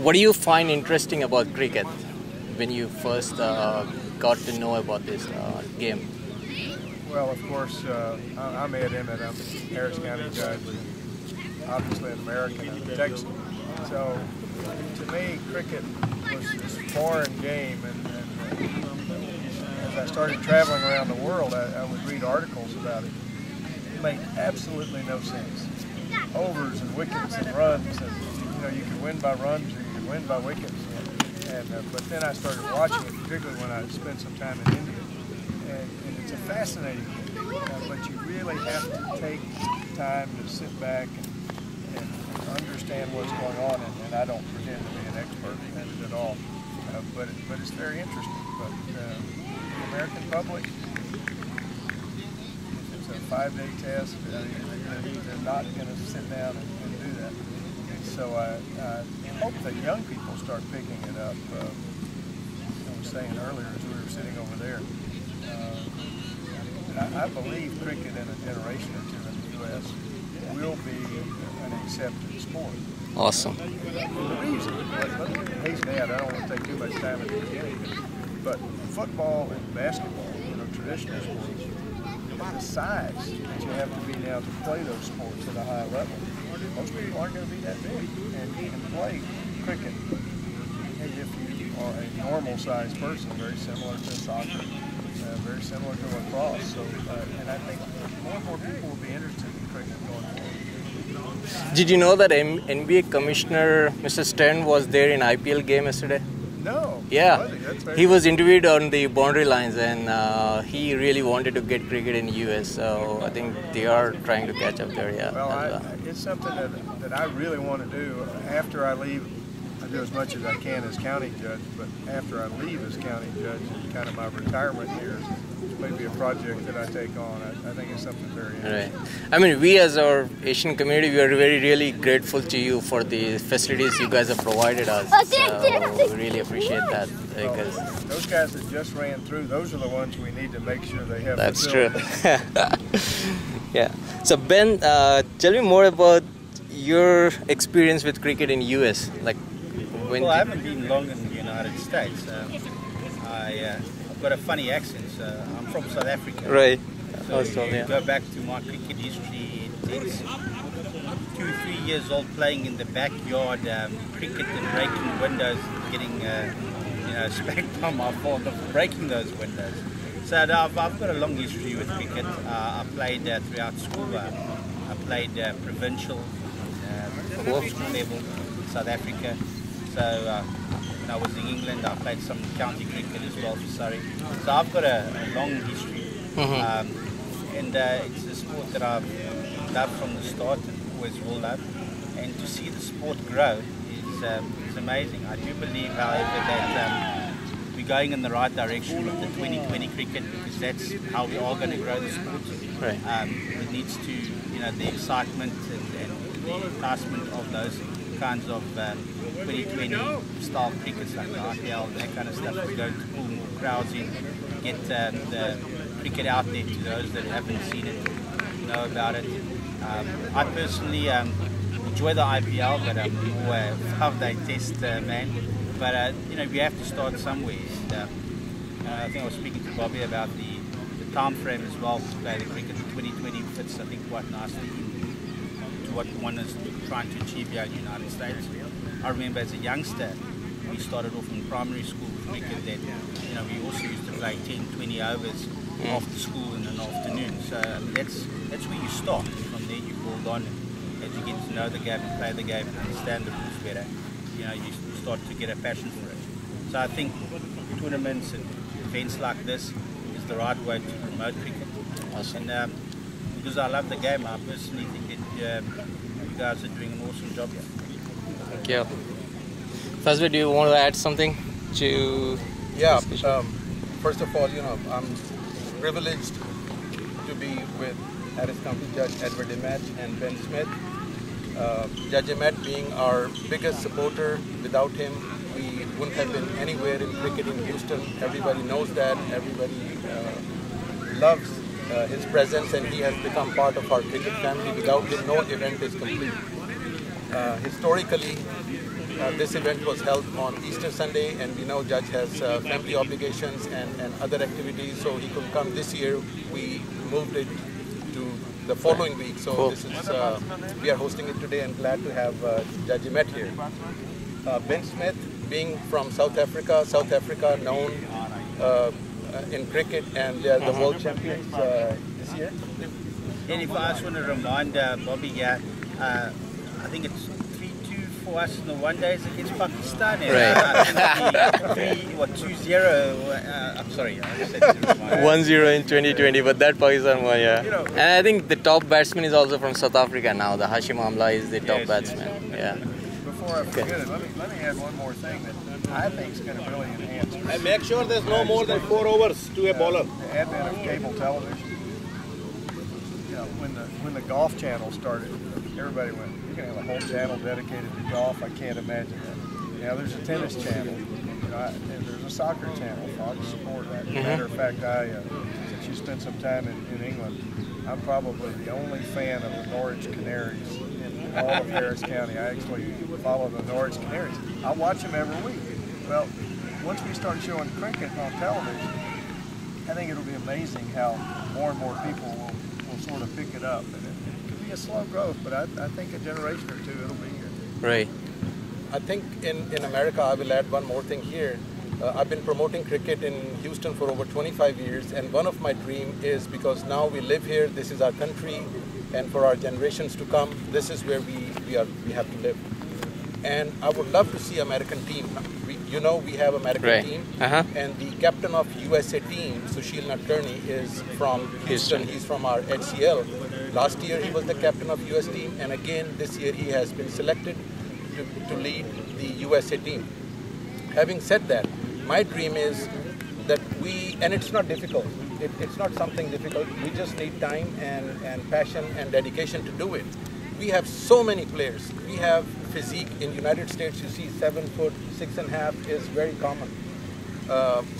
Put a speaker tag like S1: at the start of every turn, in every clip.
S1: What do you find interesting about cricket when you first got to know about this game?
S2: Well, of course, I'm Ed Emmett. I'm a Harris County judge, and obviously an American. I'm a Texan. So, to me, cricket was this foreign game, and as I started traveling around the world, I would read articles about it. It made absolutely no sense. Overs and wickets and runs, and you could win by runs or you could win by wickets. But then I started watching it, particularly when I spent some time in India. And it's a fascinating game, but you really have to take time to sit back and understand what's going on. And I don't pretend to be an expert in it at all, but it's very interesting. But the American public, if it's a 5-day test, they're not going to sit down and do that. So I hope that young people start picking it up. I was saying earlier as we were sitting over there, I believe cricket in a generation or two in the U.S. will be an accepted sport.
S1: Awesome.
S2: The reason, let me hasten to add, I don't want to take too much time at the beginning, but football and basketball, traditional sports, the size that you have to be now to play those sports at a high level, most people aren't going to be that big. And you can play cricket if you are a normal-sized person, very similar to soccer, very similar to lacrosse. So, and I think more and more people will be interested in cricket going forward.
S1: Did you know that NBA Commissioner Mr. Stern was there in IPL game yesterday?
S2: No.
S1: Yeah, he was interviewed on the boundary lines, and he really wanted to get cricket in the US. So I think they are trying to catch up there. Yeah.
S2: Well, it's something that I really want to do after I leave. I do as much as I can as county judge, but after I leave as county judge, in kind of my retirement years, it's maybe a project that I take on. I think it's something very interesting.
S1: Right. I mean, we as our Asian community, we are really grateful to you for the facilities you guys have provided us. So we really appreciate that. Because
S2: those guys that just ran through, those are the ones we need to make sure they have.
S1: That's true. Yeah. So Ben, tell me more about your experience with cricket in US. Like,
S3: well, I haven't been long in the United States. I've got a funny accent. I'm from South Africa.
S1: Right.
S3: So go back to my cricket history. It's 2-3 years old, playing in the backyard, cricket and breaking windows, getting spanked by my father for breaking those windows. So I've got a long history with cricket. I played throughout school. I played provincial, school level in South Africa. So when I was in England, I played some county cricket as well for Surrey. So I've got a long history. And it's a sport that I've loved from the start and always will love. And to see the sport grow is amazing. I do believe, however, that we're going in the right direction with the 2020 cricket, because that's how we are going to grow the sport.
S1: Right.
S3: It needs to, the excitement and the enticement of those kinds of 2020 style crickets like the IPL, that kind of stuff is going to pull more crowds in, get the cricket out there to those that haven't seen it, know about it. I personally enjoy the IPL, but I'm more a 5-day test man. But we have to start somewhere. I think I was speaking to Bobby about the time frame as well to play the cricket. 2020 fits, I think, quite nicely to what one is trying to achieve here in the United States. I remember as a youngster, we started off in primary school with cricket that, we also used to play 10, 20 overs after school in an afternoon. So that's where you start. From there you build on, and as you get to know the game and play the game and understand the rules better, you start to get a passion for it. So I think tournaments and events like this is the right way to promote cricket. Awesome. And because I love the game, I personally think that you guys are doing an awesome job here.
S1: Thank you. Fazbear, do you want to add something to?
S4: Yeah. First of all, I'm privileged to be with Harris County Judge Edward Emmett and Ben Smith. Judge Emmett being our biggest supporter. Without him, we wouldn't have been anywhere in cricket in Houston. Everybody knows that. Everybody loves his presence, and he has become part of our cricket family. Without him, no event is complete. Historically, this event was held on Easter Sunday, and we know Judge has family obligations and other activities, so he couldn't come this year. We moved it to the following week. So
S1: Cool.
S4: this is we are hosting it today, and glad to have Judge Emmett here. Ben Smith, being from South Africa known in cricket, and they are the world champions this year.
S3: And if I just want to remind Bobby here, I think it's 3-2 for us in the one days against Pakistan. And,
S1: Right.
S3: 2-0. I'm sorry, I said to remind.
S1: 1-0 in 2020, but that Pakistan one, yeah.
S2: You know-
S1: And I think the top batsman is also from South Africa now. The Hashim Amla is the top
S3: Yes,
S1: batsman. Yeah.
S2: Before I forget it, let me add one more thing that I think is going to really enhance
S4: And make sure there's no more than 4 overs to a bowler.
S2: the advent of cable television. You know, when the golf channel started, everybody went, "You're going to have a whole channel dedicated to golf." I can't imagine that. Now there's a tennis channel. You know, and there's a soccer channel. Fox Sport. As a matter of fact, since you spent some time in England, I'm probably the only fan of the Norwich Canaries in all of Harris County. I actually follow the Norwich Canaries. I watch them every week. Well, once we start showing cricket on television, I think it'll be amazing how more and more people will sort of pick it up. And it could be a slow growth, but I think a generation or two it'll be here.
S1: Right.
S4: I think in America, I will add one more thing here. I've been promoting cricket in Houston for over 25 years, and one of my dreams is, because now we live here, this is our country, and for our generations to come, this is where we have to live. And I would love to see American team. We have American
S1: Right.
S4: team,
S1: Uh-huh.
S4: and the captain of USA team, Sushil Nadkarni, is from Houston. He's from our HCL. Last year he was the captain of US team, and again this year he has been selected to lead the USA team. Having said that, my dream is that and it's not difficult. It's not something difficult. We just need time and passion and dedication to do it. We have so many players. We have physique. In United States, you see 7 foot, 6.5 is very common.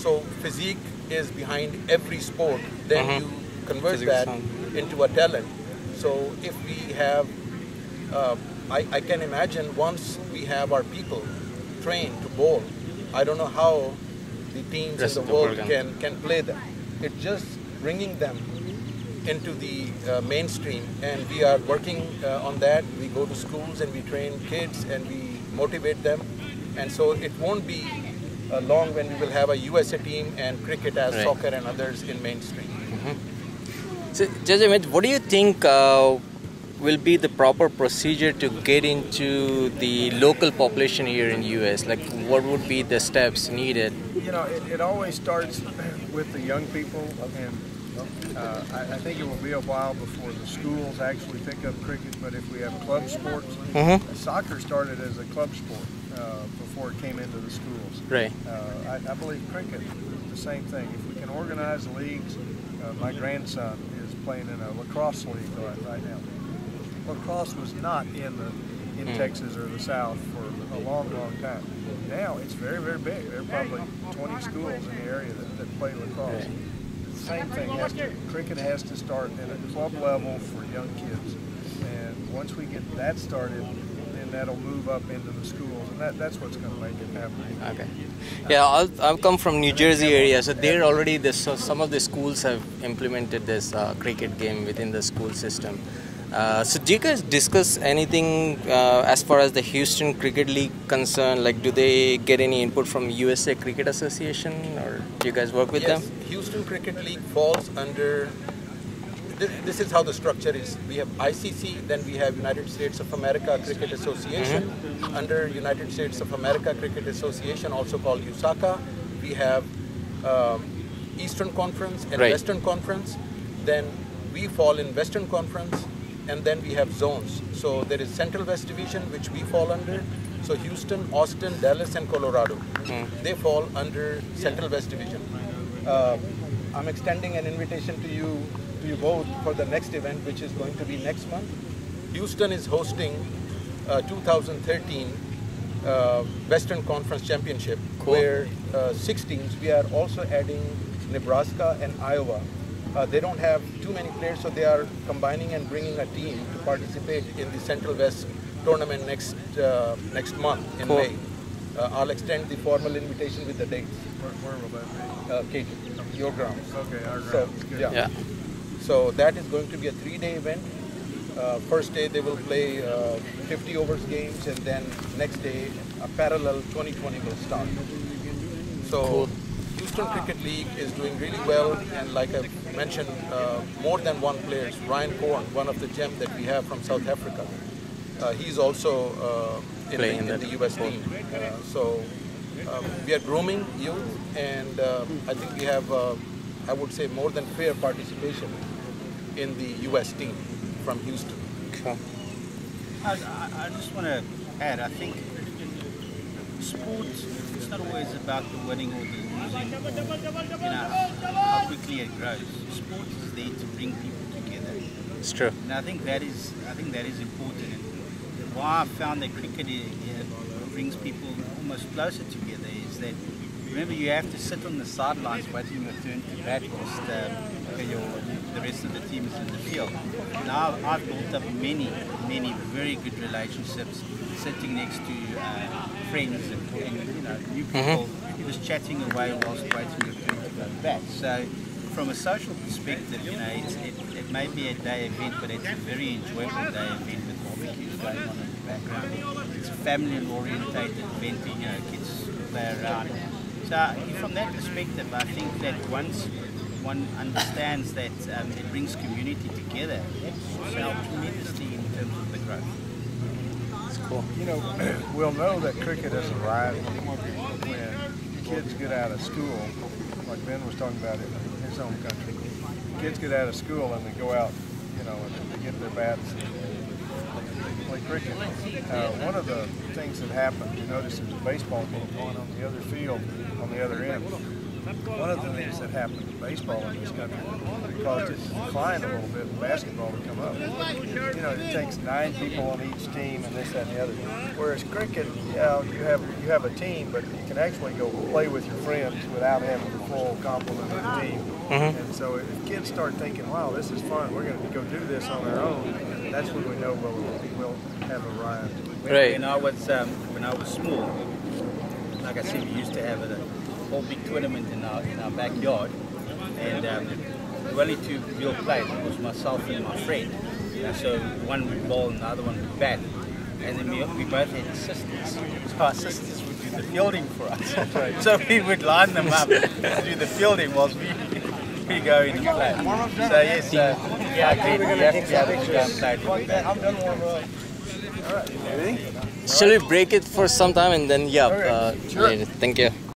S4: So physique is behind every sport. Then you convert
S1: Physical
S4: that
S1: sound.
S4: into a talent. So if we have, I can imagine once we have our people trained to bowl, I don't know how the teams
S1: Rest
S4: in
S1: of
S4: the
S1: the
S4: world
S1: world
S4: can play them. It's just bringing them into the mainstream, and we are working on that. We go to schools and we train kids and we motivate them, and so it won't be long when we will have a USA team and cricket as
S1: Right.
S4: soccer and others in mainstream.
S1: So, Judge Emmett, what do you think will be the proper procedure to get into the local population here in US? Like, what would be the steps needed?
S2: You know, it always starts with the young people, and I think it will be a while before the schools actually pick up cricket. But if we have club sports, soccer started as a club sport before it came into the schools.
S1: Right.
S2: I believe cricket is the same thing. If we can organize leagues, my grandson is playing in a lacrosse league right now. Lacrosse was not in Texas or the South for a long time. Now it's very, very big. There are probably 20 schools in the area that play lacrosse. The same thing, cricket has to start at a club level for young kids. And once we get that started, then that'll move up into the schools. And that's what's going to make it happen.
S1: Okay. Yeah, I've come from New Jersey area, so there already some of the schools have implemented this cricket game within the school system. So do you guys discuss anything as far as the Houston Cricket League concerned? Like, do they get any input from USA Cricket Association, or do you guys work with
S4: Yes,
S1: them?
S4: Houston Cricket League falls under, this is how the structure is. We have ICC, then we have United States of America Cricket Association. Under United States of America Cricket Association, also called USACA, we have Eastern Conference and
S1: Right.
S4: Western Conference. Then we fall in Western Conference, and then we have zones. So there is Central West Division, which we fall under. So Houston, Austin, Dallas, and Colorado, they fall under Central West Division. I'm extending an invitation to you both for the next event, which is going to be next month. Houston is hosting 2013 Western Conference Championship, where 6 teams. We are also adding Nebraska and Iowa. They don't have too many players, so they are combining and bringing a team to participate in the Central West tournament next month in
S1: Cool.
S4: May. I'll extend the formal invitation with the dates.
S2: Where will that
S4: Kate, your grounds.
S2: be? Okay, our
S4: So,
S2: grounds. Good.
S4: yeah.
S1: Yeah.
S4: So that is going to be a 3-day event. First day they will play 50 overs games, and then next day a parallel 2020 will start. So
S1: Cool.
S4: Houston Cricket League is doing really well, and like I mentioned, more than one player, Ryan Corn, one of the gems that we have from South Africa. He's also
S1: Playing
S4: in the US team. So we are grooming youth, and I think we have, I would say, more than fair participation in the US team from Houston.
S1: Cool.
S3: I just want to add, I think sports, it's not always about the winning or the losing, or, how quickly it grows. Sports is there to bring people together.
S1: It's true.
S3: And I think that is important. And why I found that cricket brings people almost closer together is that, remember, you have to sit on the sidelines waiting your turn to bat whilst the rest of the team is in the field. Now I've built up many very good relationships sitting next to friends and new people, just chatting away whilst waiting your turn to go bat. So from a social perspective, it may be a day event, but it's a very enjoyable day event with barbecues going on in the background. It's a family-orientated event, kids play around. So from that perspective, I think that once one understands that it brings community together, it will help tremendously in terms of the growth.
S1: It's cool.
S2: We'll know that cricket has arrived when kids get out of school, like Ben was talking about in his home country. Kids get out of school and they go out, and they get their bats and play cricket. One of the things that happened, you notice there's a baseball game going on the other field, on the other end. One of the things that happened to baseball in this country caused it to decline a little bit and basketball to come up. It takes 9 people on each team and this, that, and the other. Whereas cricket, you have a team, but you can actually go play with your friends without having the full complement of the team. And so if kids start thinking, wow, this is fun, we're going to go do this on our own, that's when we know we'll have arrived.
S1: Right.
S3: When I was small, like I said, we used to have a whole big tournament in our backyard, and the only 2 real players was myself and my friend. So one would bowl and the other one would bat, and then we both had assistants. So our assistants would do the fielding for us. So we would line them up to do the fielding whilst we go in and play. So yes, I agree. We have to be able to go and play the bat.
S2: I'm done warming up. All right. Anything?
S1: Shall we break it for some time and then,
S2: Okay, sure.
S1: Thank you.